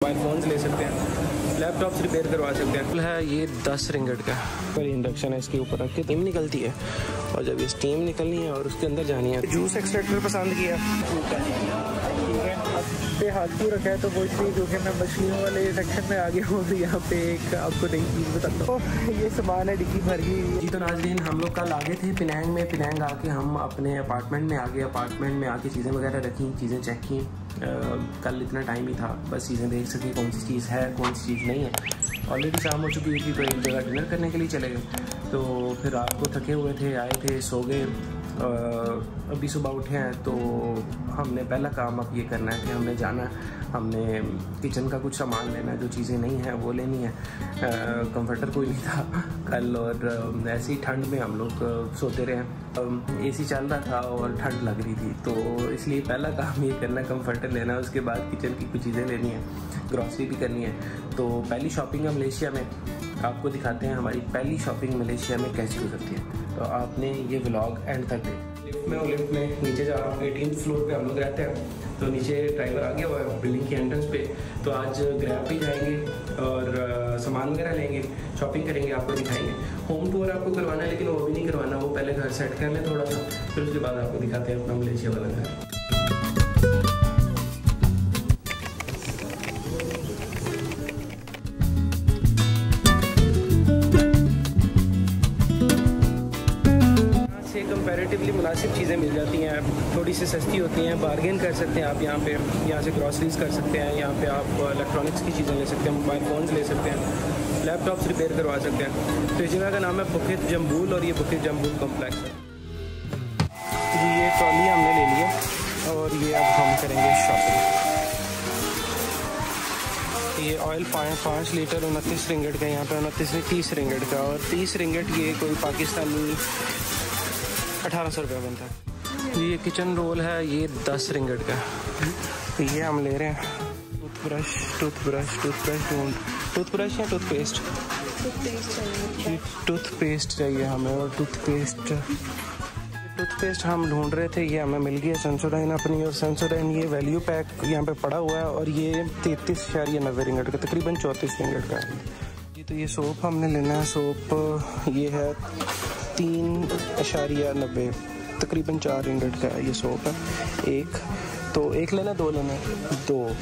Mobile phones ले सकते हैं, लैपटॉप्स रिपेयर करवा सकते हैं। है ये 10 रिंगट का पर इंडक्शन है, इसके ऊपर रख के स्टीम निकलती है और जब ये स्टीम निकलनी है और उसके अंदर जानी है। जूस एक्सट्रैक्टर पसंद किया, ठीक है। अब पे हाथ क्यों रखा है तो वो इसलिए क्योंकि मैं मछलियों वाले सेक्शन में आ गया हूँ। तो यहाँ पे एक आपको नई चीज़ बताता हूँ, ये सामान है डिक्की भर गई। जी तो नाज़रीन, हम लोग कल आगे थे पिनांग में। पिनांग आके हम अपने अपार्टमेंट में आ गए। अपार्टमेंट में आके चीज़ें वगैरह रखी, चीज़ें चेक की। कल इतना टाइम ही था, बस चीज़ें देख सके कौन सी चीज़ है कौन सी चीज़ नहीं है। ऑलरेडी शाम हो चुकी थी तो एक जगह डिनर करने के लिए चले गए। तो फिर रात को थके हुए थे, आए थे, सो गए। अभी सुबह उठे हैं तो हमने पहला काम अब ये करना है कि हमने जाना है, हमने किचन का कुछ सामान लेना है, जो चीज़ें नहीं हैं वो लेनी है। कंफर्टर कोई नहीं था कल और ऐसी ठंड में हम लोग सोते रहे। एसी चल रहा था और ठंड लग रही थी, तो इसलिए पहला काम ये करना है कंफर्टर लेना है। उसके बाद किचन की कुछ चीज़ें लेनी है, ग्रॉसरी भी करनी है। तो पहली शॉपिंग है मलेशिया में, आपको दिखाते हैं हमारी पहली शॉपिंग मलेशिया में कैसी हो सकती है। तो आपने ये व्लॉग एंड तक देख। लिफ्ट में और लिफ्ट में नीचे जा रहा हूँ, 18th फ्लोर पे हम लोग रहते हैं। तो नीचे ड्राइवर आ गया हुआ है बिल्डिंग की एंट्रेंस पे। तो आज ग्रैब पे जाएंगे और सामान वगैरह लेंगे, शॉपिंग करेंगे, आपको दिखाएंगे। होम टूर आपको करवाना है लेकिन वो भी नहीं करवाना, वो पहले घर सेट कर लें थोड़ा सा, फिर उसके बाद आपको दिखाते हैं अपना मलेशिया वाला घर। कंपैरेटिवली मुनासिब चीज़ें मिल जाती हैं, थोड़ी सी सस्ती होती हैं, बार्गेन कर सकते हैं आप यहाँ पे। यहाँ से ग्रॉसरीज कर सकते हैं, यहाँ पे आप इलेक्ट्रॉनिक्स की चीज़ें ले सकते हैं, मोबाइल फ़ोन्स ले सकते हैं, लैपटॉप्स रिपेयर करवा सकते हैं। तो इस जगह का नाम है बुकित जम्बूल और ये बुकित जम्बूल कॉम्प्लेक्स है जी। ये ट्रॉली हमने ले लिया और ये अब हम करेंगे शॉपिंग। ये ऑयल 5 लीटर 29 रिंगट का, यहाँ पे 29 से 30 रिंगट का, और 30 रिंगट ये कोई पाकिस्तानी 1800 रुपये बनता है। ये किचन रोल है, ये 10 रिंगट का। ये हम ले रहे हैं। टूथब्रश या टूथपेस्ट? टूथपेस्ट चाहिए हमें। और टूथपेस्ट हम ढूंढ रहे थे, ये हमें मिल गया सेंसोडाइन अपनी। और सेंसोडाइन ये वैल्यू पैक यहाँ पे पड़ा हुआ है और ये 33.90 रिंगट का, तकरीबन 34 रिंगट का जी। तो ये सोप हमने लेना है। सोप ये है 3.90, तकरीबन 4 रिंगट का ये सोप है। एक तो एक लेना, 2 लेना? 2।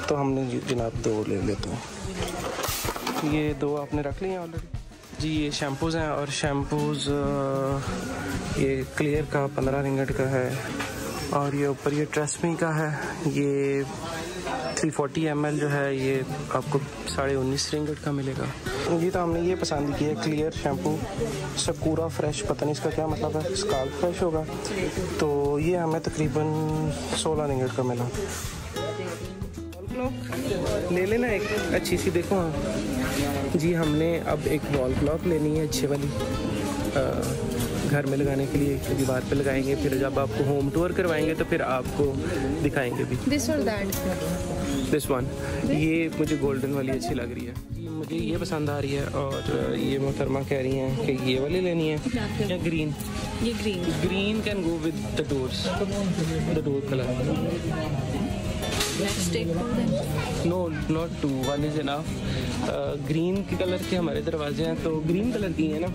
तो हमने जनाब 2 ले लेते हैं। ये 2 आपने रख लिए ऑलरेडी जी। ये शैम्पूज़ हैं और शैम्पूज़ ये क्लियर का 15 रिंगट का है। और ये ऊपर ये ट्रेसमी का है, ये 340 ml जो है ये आपको 19.5 रिंगट का मिलेगा जी। तो हमने ये पसंद किया क्लियर शैम्पू, सकूरा फ्रेश, पता नहीं इसका क्या मतलब है, स्काल्प फ्रेश होगा। तो ये हमें तकरीबन 16 रिंगट का मिला। ले लेना एक अच्छी सी, देखो जी। हमने अब एक वॉल क्लॉक लेनी है अच्छी वाली, घर में लगाने के लिए, दीवार पे लगाएंगे। फिर जब आपको होम टूर करवाएंगे तो फिर आपको दिखाएंगे भी। दिस वन, ये मुझे गोल्डन वाली अच्छी लग रही है जी, मुझे ये पसंद आ रही है। और ये मोहतरमा कह रही हैं कि ये वाली लेनी है या ग्रीन? ये green can go with the doors, the door colour. No not 2, 1 is enough. Green के कलर के हमारे दरवाजे हैं, तो ग्रीन कलर की है ना,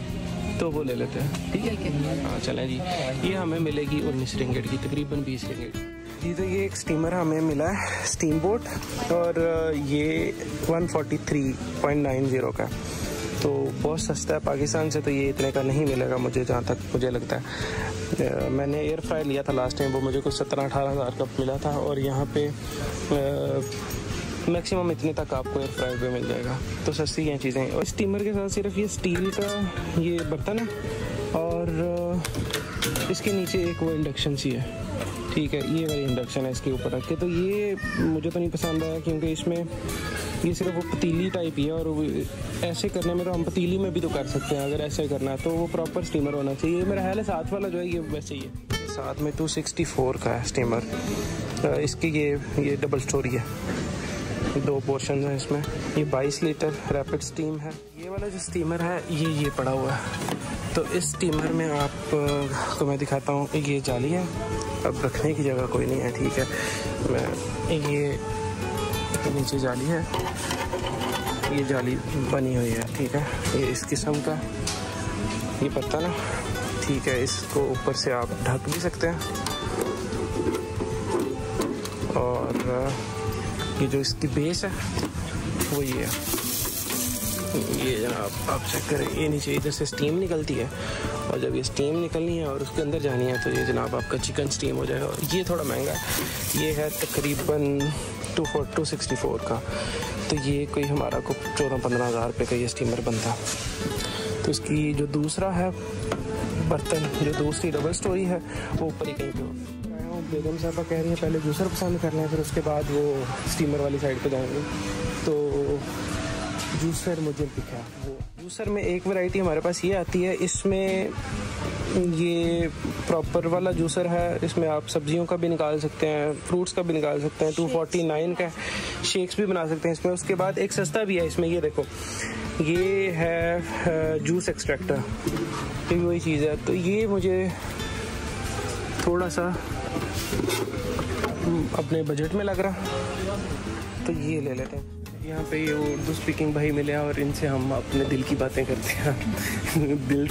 तो वो ले लेते हैं, ठीक है? हाँ चलें जी। ये हमें मिलेगी 19 रिंगट की, तकरीबन 20 रिंगट जी। तो ये एक स्टीमर हमें मिला है, स्टीम बोट, और ये 143.90 का, तो बहुत सस्ता है पाकिस्तान से। तो ये इतने का नहीं मिलेगा मुझे, जहाँ तक मुझे लगता है। मैंने एयर फ्राई लिया था लास्ट टाइम, वो मुझे कुछ 17-18 हज़ार का मिला था। और यहाँ पे मैक्सिमम इतने तक आपको एयर फ्राई पे मिल जाएगा, तो सस्ती हैं चीज़ें। और स्टीमर के साथ सिर्फ ये स्टील का ये बर्तन है और इसके नीचे एक वो इंडक्शन सी है, ठीक है? ये वाली इंडक्शन है इसके ऊपर रख के। तो ये मुझे तो नहीं पसंद आया क्योंकि इसमें ये सिर्फ वो पतीली टाइप ही है, और ऐसे करने में तो हम पतीली में भी तो कर सकते हैं। अगर ऐसे करना है तो वो प्रॉपर स्टीमर होना चाहिए। मेरा ख्याल है साथ वाला जो है ये वैसे ही है। साथ में 264 का है स्टीमर। इसकी ये डबल स्टोरी है, 2 पोर्शन हैं इसमें। ये 22 लीटर रैपिड स्टीम है। ये वाला जो स्टीमर है ये पड़ा हुआ है। तो इस स्टीमर में आपको मैं दिखाता हूँ। ये जाली है, अब रखने की जगह कोई नहीं है, ठीक है? मैं ये नीचे जाली है, ये जाली बनी हुई है, ठीक है। ये इस किस्म का ये पत्ता ना, ठीक है। इसको ऊपर से आप ढक भी सकते हैं। और ये जो इसकी बेस है वो ये है, ये जनाब आप चेक करें, ये नीचे इधर से स्टीम निकलती है, और जब ये स्टीम निकलनी है और उसके अंदर जानी है तो ये जनाब आपका चिकन स्टीम हो जाएगा। और ये थोड़ा महंगा है, ये है तकरीबन 264 का, तो ये कोई हमारा को 14-15 हज़ार रुपये का ये स्टीमर बनता है। तो इसकी जो दूसरा है बर्तन, जो दूसरी डबल स्टोरी है, वो ऊपर ही कहीं पे हो। बेगम साहबा कह रही है पहले जूसर पसंद कर लें, फिर उसके बाद वो स्टीमर वाली साइड पे जाएंगे। तो जूसर मुझे दिखा, वो जूसर में एक वैरायटी हमारे पास ये आती है, इसमें ये प्रॉपर वाला जूसर है, इसमें आप सब्जियों का भी निकाल सकते हैं, फ्रूट्स का भी निकाल सकते हैं। 249 का शेक्स भी बना सकते हैं इसमें। उसके बाद एक सस्ता भी है इसमें, ये देखो, ये है जूस एक्सट्रैक्टर, ये भी वही चीज़ है। तो ये मुझे थोड़ा सा अपने बजट में लग रहा, तो ये ले लेते हैं। यहाँ पे ये उर्दू स्पीकिंग भाई मिले हैं और इनसे हम अपने दिल की बातें करते हैं। दिल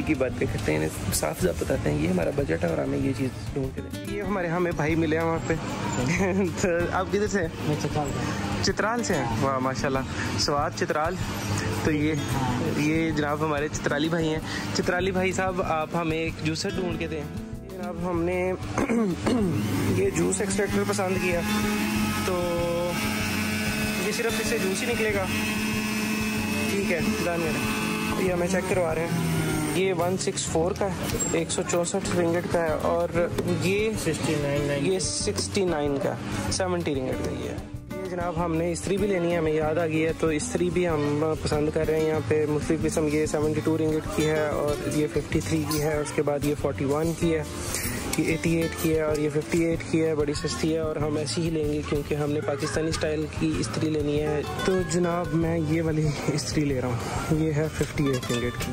की बातें करते हैं, इन्हें साफ साफ बताते हैं ये हमारा बजट है और हमें ये चीज़ ढूंढ के दें। ये हमें भाई मिले हैं वहाँ पे। तो आप किधर से हैं? मैं चित्राल से हैं। वाह माशाल्लाह, स्वाद चित्राल। तो ये जनाब हमारे चित्राली भाई हैं। चित्राली भाई साहब, आप हमें एक जूसर ढूंढ के दें। जनाब हमने ये जूस एक्सट्रैक्टर पसंद किया, तो ये सिर्फ इससे जूस ही निकलेगा, ठीक है। डन है, ये हमें चेक करवा रहे हैं। ये 164 का है, 164 रिंगट का है, और ये 69 का, 70 रिंगट का ये है। ये जनाब हमने इस्त्री भी लेनी है, हमें याद आ गई है, तो इस्त्री भी हम पसंद कर रहे हैं। यहाँ पे मुख्तलिफ किस्म, ये 72 रिंगट की है, और ये 53 की है, उसके बाद ये 41 की है, ये 88 की है, और ये 58 की है, बड़ी सस्ती है। और हम ऐसी ही लेंगे क्योंकि हमने पाकिस्तानी स्टाइल की इस्त्री लेनी है। तो जनाब मैं ये वाली इस्त्री ले रहा हूँ, ये है 58 रिंगट की।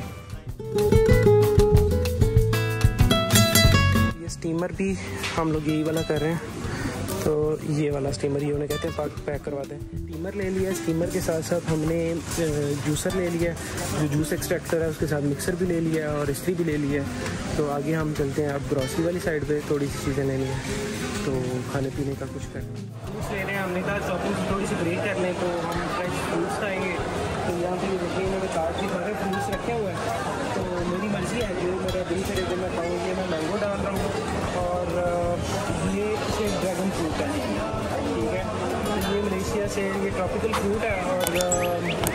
ये स्टीमर भी हम लोग यही वाला कर रहे हैं, तो ये वाला स्टीमर ही उन्हें कहते हैं, पैक करवा दें। स्टीमर ले लिया, स्टीमर के साथ साथ हमने जूसर ले लिया, जो जूस एक्सट्रैक्टर है, उसके साथ मिक्सर भी ले लिया और इस्त्री भी ले लिया। तो आगे हम चलते हैं अब ग्रॉसरी वाली साइड पे, थोड़ी सी चीज़ें लेनी है, तो खाने पीने का कुछ करना है। फ्रूट्स ले रहे हैं, हमने कहा शॉपिंग थोड़ी सी ब्रेक कर लें, तो हम फ्रेश फ्रूट्स खाएँगे। तो यहाँ पर देखिए इन्होंने कार्ट भी सारे फ्रूट्स रखे हुए हैं, तो मेरी मर्ज़ी है, जो मेरा दिल करे जो मैं खाऊँ, ये मैं मैंगो डाल रहा हूँ, और ये से ड्रैगन फ्रूट है, ठीक है। तो ये मलेशिया से ये ट्रॉपिकल फ्रूट है, और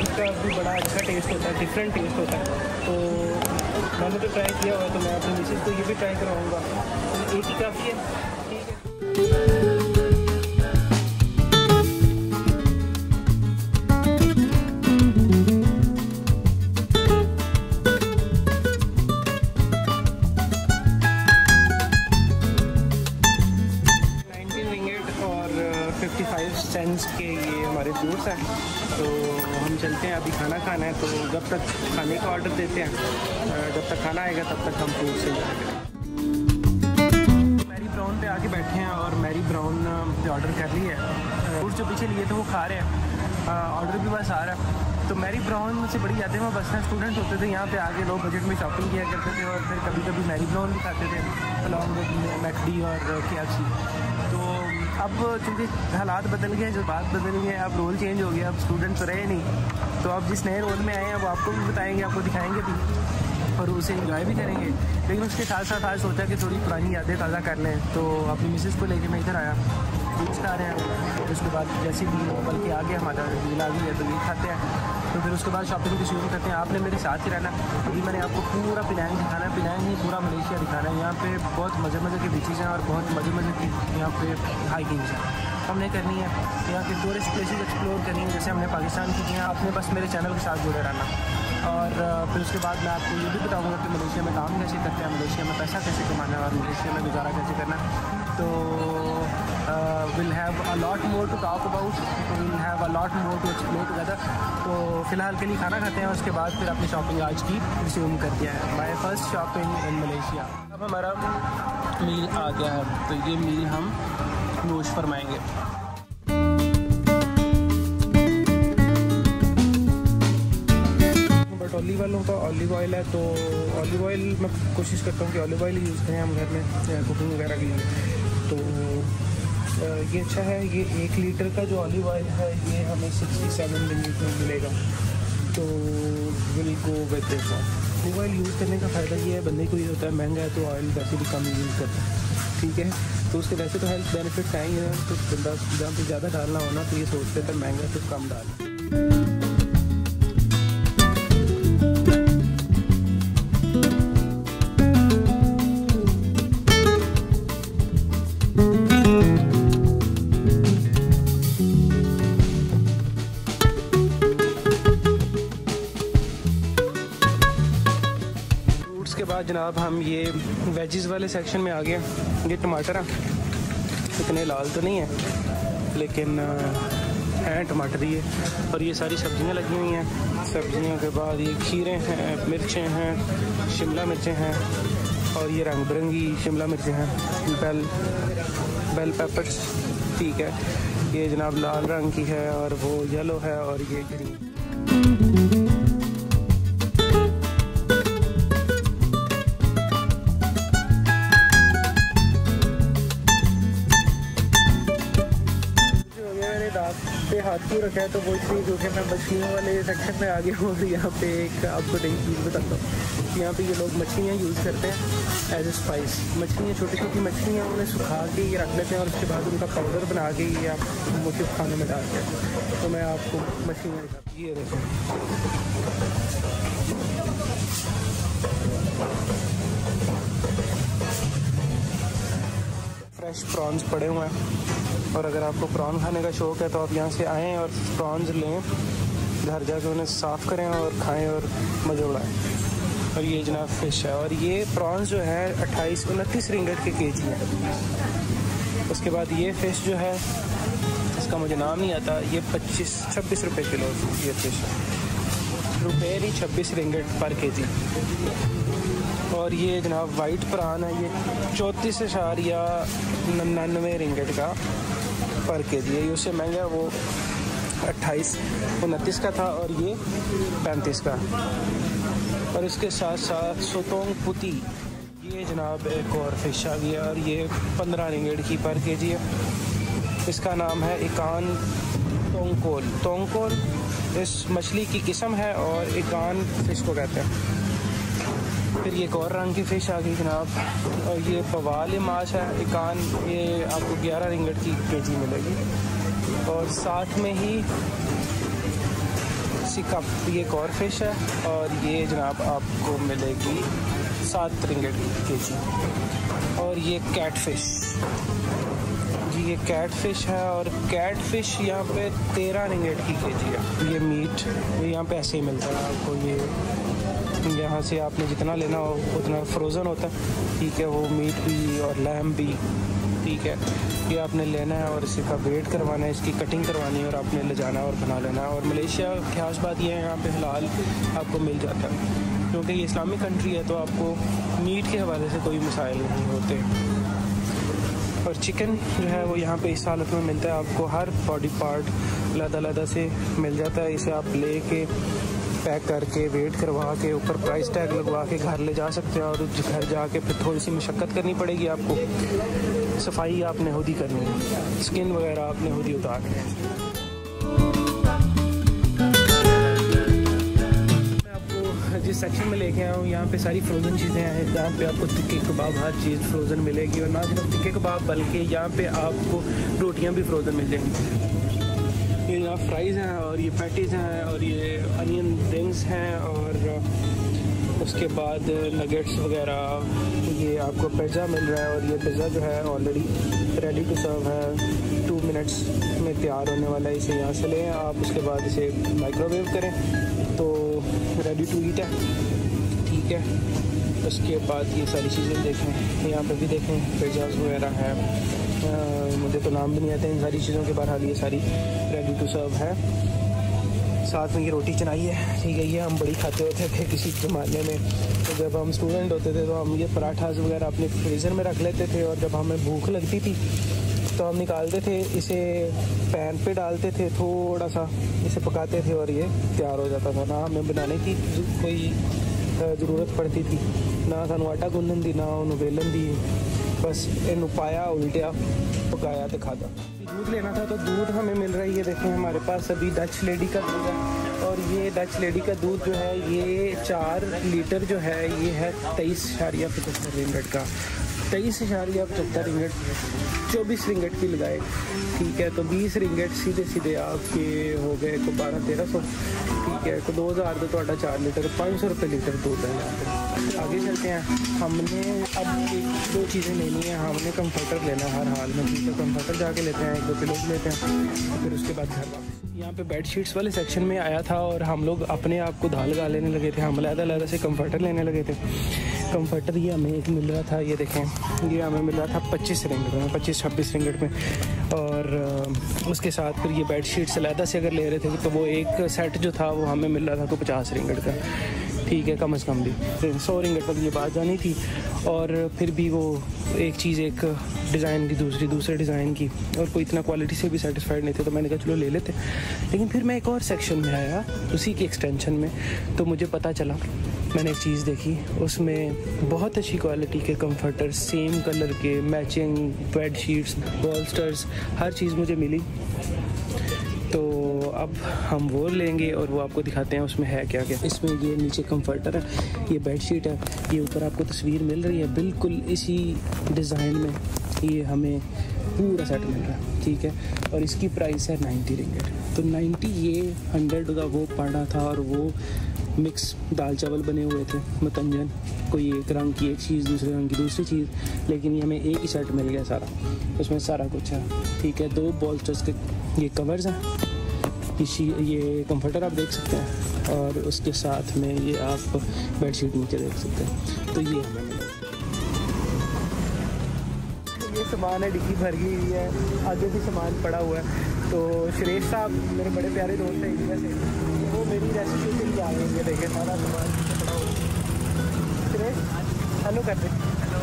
इसका भी बड़ा अच्छा टेस्ट होता है, डिफरेंट टेस्ट होता है। तो मैंने तो ट्राई किया हुआ है, तो मैं अपनी मिसेज को ये भी ट्राई करवाऊँगा। तो एक ही काफ़ी है, ठीक है। के ये हमारे फ्रूट्स हैं। तो हम चलते हैं, अभी खाना खाना है, तो जब तक खाने का ऑर्डर देते हैं, जब तक खाना आएगा तब तक हम फ्रूट से जाएंगे। मैरी ब्राउन पे आके बैठे हैं और मैरी ब्राउन पे ऑर्डर कर ली है। फ्रूट जो पीछे लिए थे वो खा रहे हैं, ऑर्डर भी बस आ रहा है। तो मैरी ब्राउन से बड़ी यादें में बस में स्टूडेंट होते थे, यहाँ पे आगे लोग बजट में शॉपिंग किया करते थे, और फिर कभी कभी मैरी ब्राउन भी खाते थे अलॉन्ग विद मैकडी और KFC। तो अब चूँकि हालात बदल गए, जो बात बदल गई है, अब रोल चेंज हो गया, अब स्टूडेंट तो रहे नहीं। तो अब जिस नए रोल में आए हैं वो आपको भी बताएंगे, आपको दिखाएंगे भी, और उसे इंजॉय भी करेंगे। लेकिन उसके साथ साथ आज सोचा कि थोड़ी पुरानी यादें ताज़ा कर लें, तो अपनी मिसेज़ को लेके मैं इधर आया, फ्रूट्स खा रहे हैं। उसके बाद जैसे भी बल्कि आगे हमारा डील आ गई है, तो ये खाते हैं। तो फिर उसके बाद शॉपिंग भी शुरू करते हैं। आपने मेरे साथ ही रहना। अभी मैंने आपको पूरा पिनांग दिखाना है, पिनांग ही पूरा मलेशिया दिखाना है। यहाँ पे बहुत मज़े के बीचेज़ हैं और बहुत मज़े की यहाँ पे हाइकिंग्स हैं, हमने करनी है। यहाँ के टूरिस्ट प्लेसेस एक्सप्लोर करनी है, जैसे हमने पाकिस्तान की किया। आपने बस मेरे चैनल के साथ जुड़े रहना। और फिर उसके बाद मैं आपको ये भी बताऊँगा कि मलेशिया में काम कैसे करते हैं, मलेशिया में पैसा कैसे कमाना है और मलेशिया में गुजारा कैसे करना है। तो we'll have a lot more to talk about, we'll have a lot more to explore together। तो फ़िलहाल के लिए खाना खाते हैं, उसके बाद फिर अपनी शॉपिंग आज की रिज्यूम करते हैं। My first shopping in Malaysia. अब हमारा मील आ गया है, तो ये मील हम नोश फरमाएंगे। ऑलिव ऑयल है, तो ऑलिव ऑयल मैं कोशिश करता हूँ कि ऑलिव ऑयल यूज़ करें हम घर में कुकिंग वगैरह के लिए। तो ये अच्छा है। ये 1 लीटर का जो ऑलिव ऑयल है ये हमें 67 मिनट में मिलेगा। तो will go with this. Olive oil use करने का फ़ायदा ये है, बंदे को ये होता है महंगा है तो ऑयल वैसे भी कम यूज़ करता है, ठीक है। तो उसके वैसे तो हेल्थ बेनिफिट है ही है, तो बंदा जहाँ पे ज़्यादा डालना हो ना तो ये सोचते थे महंगा है तो कम डाल। के बाद जनाब हम ये वेजिस वाले सेक्शन में आ गए। ये टमाटर हैं, इतने लाल तो नहीं है लेकिन हैं टमाटर ही है। और ये सारी सब्जियां लगी हुई हैं। सब्जियों के बाद ये खीरे हैं, मिर्चें हैं, शिमला मिर्चें हैं और ये रंग बिरंगी शिमला मिर्चें हैं, बेल पेपर्स, ठीक है। ये जनाब लाल रंग की है और वो येलो है और ये ग्रीन। पे हाथ क्यों रखा है तो वो इसलिए क्योंकि मैं मछलियों वाले सेक्शन में आ गया हूँ। और यहाँ पे एक आपको नई चीज़ बताता हूँ। यहाँ पे ये लोग मछलियाँ यूज़ करते हैं एज ए स्पाइस। मछलियाँ छोटी छोटी मछलियाँ उन्हें सुखा के ये रख लेते हैं और उसके बाद उनका पाउडर बना के ये आप मुख्तलिफ खाने में डालते हैं। तो मैं आपको मछलियाँ दिखाता हूँ। ये देखो, फ्रेश प्रॉन्स पड़े हुए हैं। और अगर आपको प्रॉन खाने का शौक़ है तो आप यहाँ से आएँ और प्रॉन्स लें, घर जाके उन्हें साफ़ करें और खाएं और मज़े उड़ाएं। और ये जनाब फ़िश है और ये प्रॉन्स जो है 28-29 रिंगट के केजी है। उसके बाद ये फ़िश जो है, इसका मुझे नाम नहीं आता, ये 25-26 रुपये किलो ये फ़िश है। रुपये नहीं, 26 रिंगट पर केजी। और ये जनाब वाइट प्रान है, ये 34.99 रिंगट का पर केजी है। ये उससे महंगा, वो 28-29 का था और ये 35 का। और इसके साथ साथ सोतोंग पुती, ये जनाब एक और फिश आ गया और ये 15 रिंगट की पर केजी है। इसका नाम है इकान तोंगकोल। तोंगकोल इस मछली की किस्म है और इकान फिश को कहते हैं। फिर ये एक और रंग की फ़िश आ गई जनाब, और ये पवाल माछ है इकान, ये आपको 11 रिंगट की केजी मिलेगी। और साथ में ही सिकप, ये एक और फिश है और ये जनाब आपको मिलेगी 7 रिंगट की केजी। और ये कैट फिश जी, ये कैट फिश है और कैट फिश यहाँ पे 13 रिंगट की केजी है। ये मीट ये यहाँ पे ऐसे ही मिलता है आपको। ये यहाँ से आपने जितना लेना हो उतना फ्रोज़न होता है, ठीक है। वो मीट भी और लैम भी, ठीक है। ये आपने लेना है और इसका वेट करवाना है, इसकी कटिंग करवानी है और आपने ले जाना है और बना लेना है। और मलेशिया खास बात यह है, यहाँ पे हलाल आपको मिल जाता है क्योंकि ये इस्लामिक कंट्री है, तो आपको मीट के हवाले से कोई मसाइल नहीं होते। और चिकन जो है वो यहाँ पे इस हालत में मिलता है आपको, हर बॉडी पार्ट अलग-अलग से मिल जाता है। इसे आप ले के पैक करके वेट करवा के ऊपर प्राइस टैग लगवा के घर ले जा सकते हैं। और घर जाके फिर थोड़ी सी मशक्क़त करनी पड़ेगी आपको, सफाई आपने खुद ही करनी है, स्किन वगैरह आपने खुद ही उतारनी है। मैं आपको जिस सेक्शन में लेके आया हूँ यहाँ पे सारी फ्रोज़न चीज़ें हैं, जहाँ पे आपको टिक्के कबाब हर चीज़ फ्रोज़न मिलेगी। और ना सिर्फ टिक्के कबाब बल्कि यहाँ पे आपको रोटियाँ भी फ्रोज़न मिल जाएंगी। ये यहाँ फ्राइज़ हैं और ये पैटीज़ हैं और ये अनियन रिंग्स हैं और उसके बाद नगेट्स वगैरह। ये आपको पिज़्ज़ा मिल रहा है और ये पिज़्ज़ा जो है ऑलरेडी रेडी टू सर्व है, 2 मिनट्स में तैयार होने वाला है। इसे यहाँ से लें आप, उसके बाद इसे माइक्रोवेव करें तो रेडी टू ईट है, ठीक है। उसके बाद ये सारी चीज़ें देखें, यहाँ पे भी देखें पिज़्ज़ाज़ वगैरह हैं, मुझे तो नाम भी नहीं आते इन सारी चीज़ों के। बहरहाल ये सारी रेडी टू सर्व है। साथ में ये रोटी चनाई है, ठीक है। ये हम बड़ी खाते होते थे किसी ज़माने में, तो जब हम स्टूडेंट होते थे तो हम ये पराठास वगैरह अपने फ्रीज़र में रख लेते थे और जब हमें भूख लगती थी तो हम निकालते थे, इसे पैन पे डालते थे, थोड़ा सा इसे पकाते थे और ये तैयार हो जाता था। ना हमें बनाने की कोई ज़रूरत पड़ती थी, ना सानू आटा गुंदन दी, ना उन्होंने बेलन दी, बस इनू पाया, उल्टिया, पकाया तो खादा। दूध लेना था तो दूध हमें मिल रहा है, ये देखें हमारे पास अभी डच लेडी का दूध है, और ये डच लेडी का दूध जो है ये 4 लीटर जो है ये है 23.75 रिंगट का। 23.75 रिंगट 24 रिंगट की लगाए, ठीक है, तो 20 रिंगट सीधे सीधे आपके हो गए को 1200-1300, ठीक है, तो 2000 तो ਤੁਹਾਡਾ 4 लीटर 500 रुपये लीटर दूध है यहाँ पे। आगे चलते हैं, हमने अब 1-2 चीज़ें लेनी है, हमने कंफर्टर लेना हर हाल में, ठीक है, कंफर्टर जाके लेते हैं, 1-2 पिलोज लेते हैं, फिर उसके बाद घर वापस। यहाँ पे बेड शीट्स वाले सेक्शन में आया था और हम लोग अपने आप को धाल गा लेने लगे थे, हम अलग-अलग से कंफर्टर लेने लगे थे। कंफर्टर ये हमें एक मिल रहा था, ये देखें, ये हमें मिल रहा था 25 रिंगट में, 25-26 रिंगट में, और उसके साथ फिर ये बेड शीट्स अलग से अगर ले रहे थे तो वो एक सेट जो था वो हमें मिल रहा था को 50 रिंगट का, ठीक है, कम से कम भी 100 रिंगट तक ये बात जानी थी। और फिर भी वो एक चीज़ एक डिज़ाइन की दूसरे डिज़ाइन की, और कोई इतना क्वालिटी से भी सेटिस्फाइड नहीं थे, तो मैंने कहा चलो ले लेते। लेकिन फिर मैं एक और सेक्शन में आया उसी के एक्सटेंशन में, तो मुझे पता चला, मैंने एक चीज़ देखी, उसमें बहुत अच्छी क्वालिटी के कंफर्टर, सेम कलर के, मैचिंग बेड शीट्स, बॉल्स्टर्स, हर चीज़ मुझे मिली। तो अब हम वो लेंगे और वो आपको दिखाते हैं उसमें है क्या क्या। इसमें ये नीचे कंफर्टर है, ये बेडशीट है, ये ऊपर आपको तस्वीर मिल रही है, बिल्कुल इसी डिज़ाइन में ये हमें पूरा सेट मिल रहा है, ठीक है, और इसकी प्राइस है 90 रिंगट। तो 90 ये 100 का वो पड़ा था, और वो मिक्स दाल चावल बने हुए थे, मतंजन, कोई एक रंग की एक चीज़, दूसरे रंग की दूसरी चीज़, लेकिन ये हमें एक ही सेट मिल गया सारा, उसमें सारा कुछ है, ठीक है। 2 बॉल्स्टर्स के ये कवर्स हैं, ये कंफर्टर आप देख सकते हैं, और उसके साथ में ये आप बेडशीट नीचे देख सकते हैं। तो ये हमें मिला, ये सामान है, डिग्गी भर गई हुई है, आगे भी सामान पड़ा हुआ है। तो सुरेश साहब मेरे बड़े प्यारे दोस्त हैं इंडिया से, वो मेरी रेसिपी के लिए आ गए, ये देखें सारा सामान पड़ा हुआ है। सुरेश हेलो कर दे, हेलो।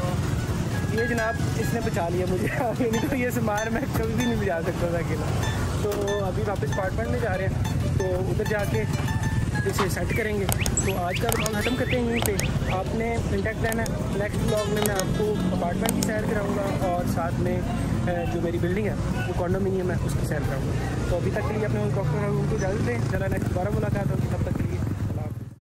ये जनाब इसने बचा लिया मुझे, नहीं तो ये सामान मैं कभी भी नहीं बचा सकता था अकेला। तो अभी वापस अपार्टमेंट में जा रहे हैं, तो उधर जाके इसे सेट करेंगे। तो आज का ब्लॉग ख़त्म करते हैं यहीं पे, आपने कॉन्टैक्ट रहना है। नेक्स्ट ब्लॉग में मैं आपको अपार्टमेंट की सैर कराऊंगा, और साथ में जो मेरी बिल्डिंग है वो कॉन्डोमिनियम है उसकी सैर कराऊंगा। तो अभी तक के लिए अपने डॉक्टर को इजाज़त दें, चला नेक्स्ट दोबारा मुलाकात होगी, तब तक